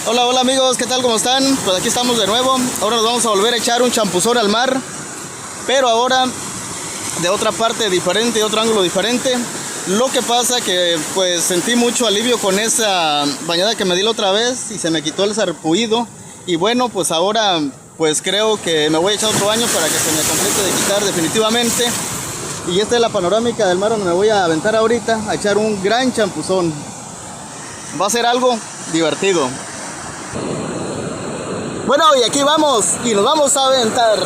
Hola, hola amigos, ¿qué tal? ¿Cómo están? Pues aquí estamos de nuevo. Ahora nos vamos a volver a echar un champuzón al mar, pero ahora de otra parte diferente, de otro ángulo diferente. Lo que pasa que pues sentí mucho alivio con esa bañada que me di la otra vez y se me quitó el sarpullido. Y bueno, pues ahora pues creo que me voy a echar otro baño para que se me complete de quitar definitivamente. Y esta es la panorámica del mar donde me voy a aventar ahorita a echar un gran champuzón. Va a ser algo divertido. Bueno, y aquí vamos y nos vamos a aventar.